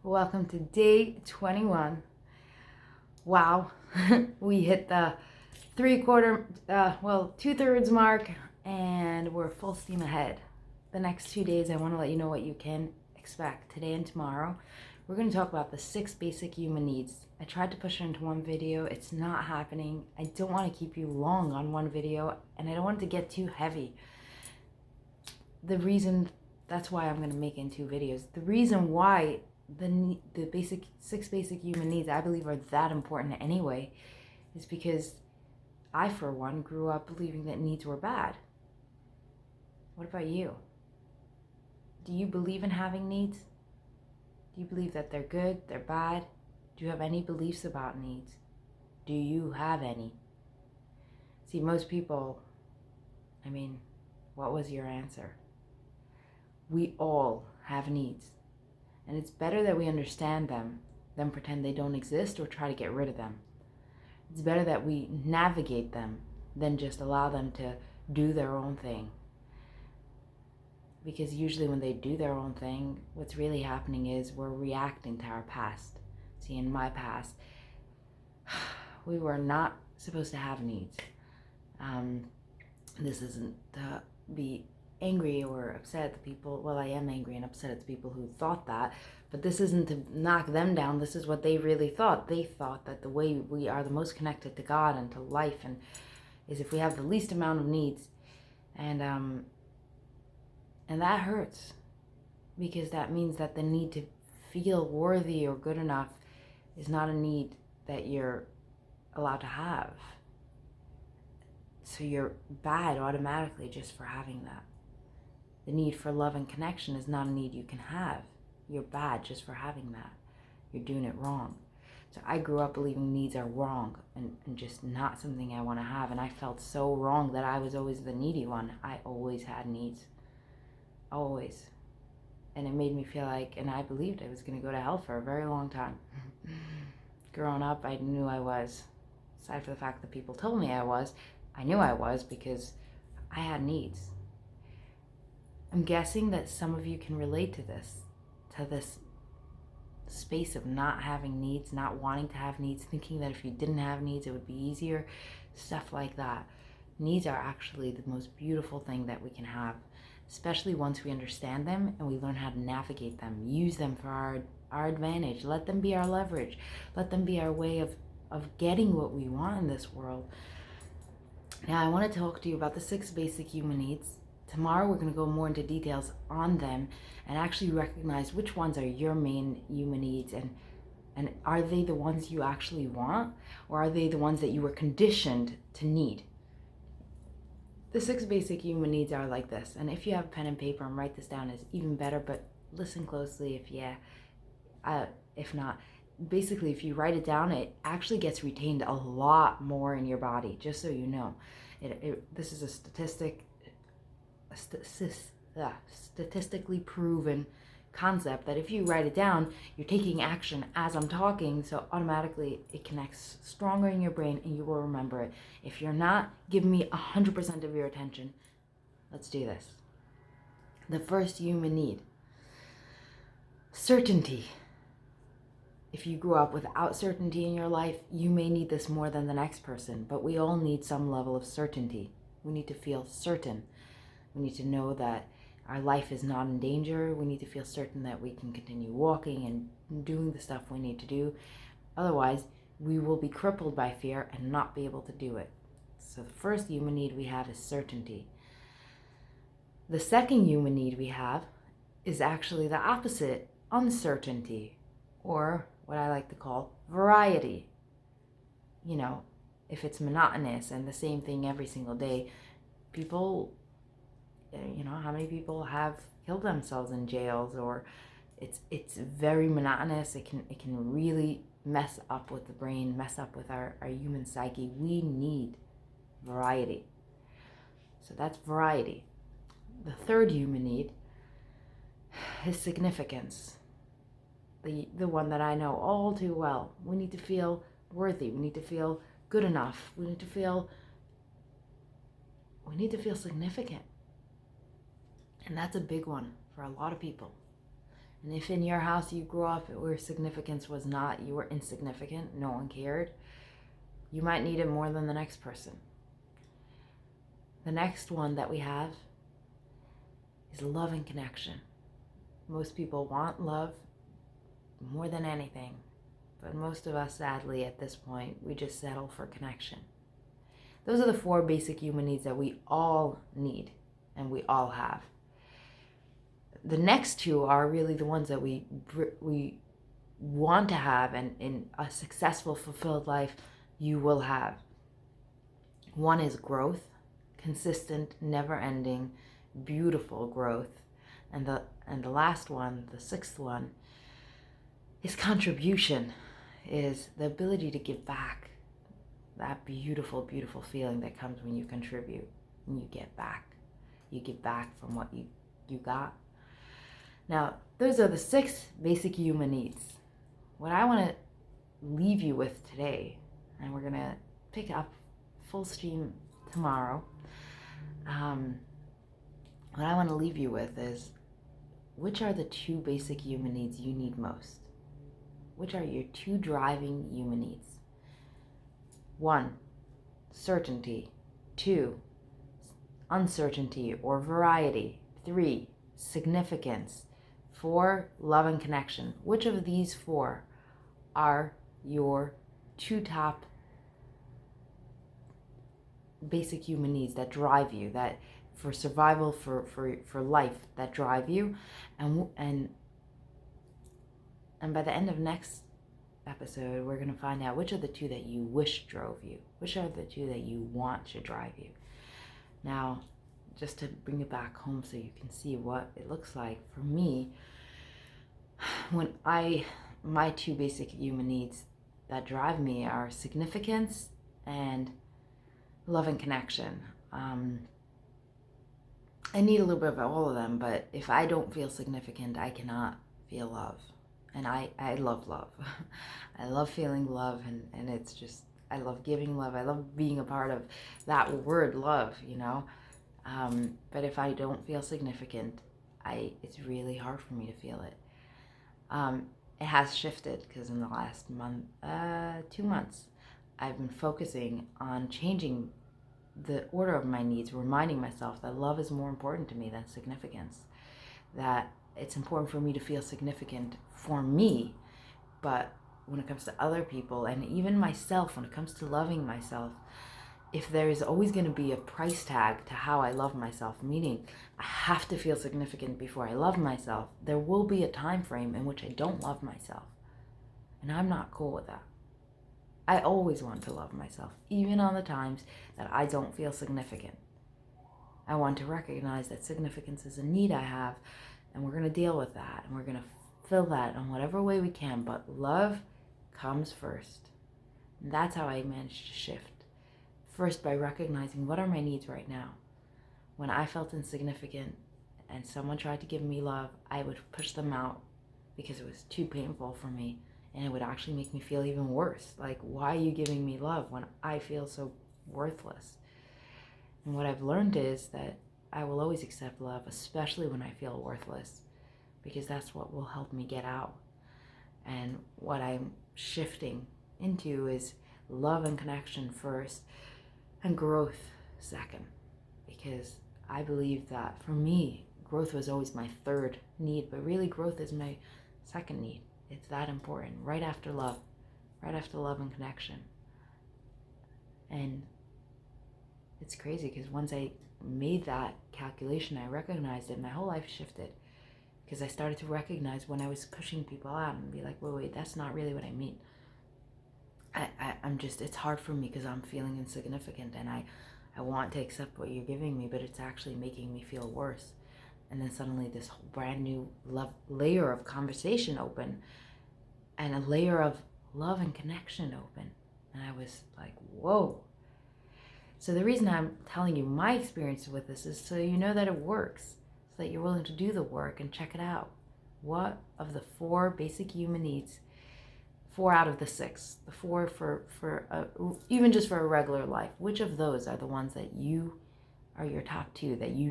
Welcome to day 21. Wow, we hit the two-thirds mark, and we're full steam ahead. The next 2 days, I want to let you know what you can expect. Today and tomorrow, we're going to talk about the 6 basic human needs. I tried to push it into one video. It's not happening. I don't want to keep you long on one video, and I don't want it to get too heavy. That's why I'm going to make it in 2 videos. The reason why the 6 basic human needs I believe are that important anyway is because I, for one, grew up believing that needs were bad. What about you? Do you believe in having needs? Do you believe that they're good, they're bad? Do you have any beliefs about needs? Do you have any? See, most people, what was your answer? We all have needs. And it's better that we understand them than pretend they don't exist or try to get rid of them. It's better that we navigate them than just allow them to do their own thing. Because usually when they do their own thing, what's really happening is we're reacting to our past. See, in my past, we were not supposed to have needs. This isn't to be angry or upset at the people. Well, I am angry and upset at the people who thought that, but this isn't to knock them down. This is what they really thought. They thought that the way we are the most connected to God and to life and is if we have the least amount of needs. And that hurts, because that means that the need to feel worthy or good enough is not a need that you're allowed to have. So you're bad automatically just for having that. The need for love and connection is not a need you can have. You're bad just for having that. You're doing it wrong. So I grew up believing needs are wrong and just not something I want to have. And I felt so wrong that I was always the needy one. I always had needs. Always. And it made me feel like, and I believed I was going to go to hell for a very long time. Growing up, I knew I was. Aside from the fact that people told me I knew I was because I had needs. I'm guessing that some of you can relate to this space of not having needs, not wanting to have needs, thinking that if you didn't have needs, it would be easier, stuff like that. Needs are actually the most beautiful thing that we can have, especially once we understand them and we learn how to navigate them, use them for our advantage, let them be our leverage, let them be our way of getting what we want in this world. Now, I want to talk to you about the 6 basic human needs. Tomorrow we're going to go more into details on them and actually recognize which ones are your main human needs and are they the ones you actually want, or are they the ones that you were conditioned to need? The 6 basic human needs are like this, and if you have a pen and paper and write this down is even better, but listen closely if not. Basically, if you write it down, it actually gets retained a lot more in your body, just so you know. This is a statistically proven concept that if you write it down, you're taking action as I'm talking, so automatically it connects stronger in your brain and you will remember it. If you're not, give me 100% of your attention. Let's do this. The first human need: certainty. If you grew up without certainty in your life, you may need this more than the next person, but we all need some level of certainty. We need to feel certain. We need to know that our life is not in danger. We need to feel certain that we can continue walking and doing the stuff we need to do. Otherwise, we will be crippled by fear and not be able to do it. So the first human need we have is certainty. The second human need we have is actually the opposite: uncertainty, or what I like to call variety. If it's monotonous and the same thing every single day, people, how many people have killed themselves in jails, or it's very monotonous. It can really mess up with the brain, mess up with our human psyche. We need variety. So that's variety. The third human need is significance. The one that I know all too well. We need to feel worthy. We need to feel good enough. We need to feel significant. And that's a big one for a lot of people. And if in your house you grew up where significance was not, you were insignificant, no one cared, you might need it more than the next person. The next one that we have is love and connection. Most people want love more than anything, but most of us, sadly, at this point, we just settle for connection. Those are the 4 basic human needs that we all need and we all have. The next 2 are really the ones that we want to have, and in a successful, fulfilled life, you will have. One is growth, consistent, never-ending, beautiful growth. And the last one, the 6th one, is contribution, is the ability to give back. That beautiful, beautiful feeling that comes when you contribute and you get back. You give back from what you got. Now, those are the 6 basic human needs. What I want to leave you with today, and we're going to pick up full steam tomorrow, what I want to leave you with is, which are the 2 basic human needs you need most? Which are your 2 driving human needs? 1, certainty. 2, uncertainty or variety. 3, significance. 4, love and connection. Which of these 4 are your 2 top basic human needs that drive you, that for survival, for life, that drive you? And by the end of next episode, we're going to find out which are the 2 that you wish drove you, which are the 2 that you want to drive you. Now, just to bring it back home so you can see what it looks like for me, my 2 basic human needs that drive me are significance and love and connection. I need a little bit of all of them, but if I don't feel significant, I cannot feel love. And I love love. I love feeling love, and it's just, I love giving love. I love being a part of that word love, you know. But if I don't feel significant, it's really hard for me to feel it. It has shifted because in the last 2 months, I've been focusing on changing the order of my needs, reminding myself that love is more important to me than significance, that it's important for me to feel significant for me, but when it comes to other people and even myself, when it comes to loving myself, if there is always going to be a price tag to how I love myself, meaning I have to feel significant before I love myself, there will be a time frame in which I don't love myself, and I'm not cool with that. I always want to love myself, even on the times that I don't feel significant. I want to recognize that significance is a need I have, and we're going to deal with that, and we're going to fill that in whatever way we can, but love comes first. And that's how I managed to shift. First, by recognizing what are my needs right now. When I felt insignificant and someone tried to give me love, I would push them out because it was too painful for me. And it would actually make me feel even worse. Like, why are you giving me love when I feel so worthless? And what I've learned is that I will always accept love, especially when I feel worthless, because that's what will help me get out. And what I'm shifting into is love and connection first, and growth second. Because I believe that for me, growth was always my 3rd need, but really growth is my 2nd need. It's that important, right after love and connection. And it's crazy because once I made that calculation, I recognized it, my whole life shifted. Because I started to recognize when I was pushing people out and be like, wait, that's not really what I mean. I'm just, it's hard for me because I'm feeling insignificant, and I want to accept what you're giving me, but it's actually making me feel worse. And then suddenly this whole brand new layer of conversation open, and a layer of love and connection open. And I was like, whoa. So the reason I'm telling you my experience with this is so you know that it works, so that you're willing to do the work and check it out. What of the 4 basic human needs, 4 out of the 6, the 4 for even just for a regular life, which of those are the ones that you are your top 2 that you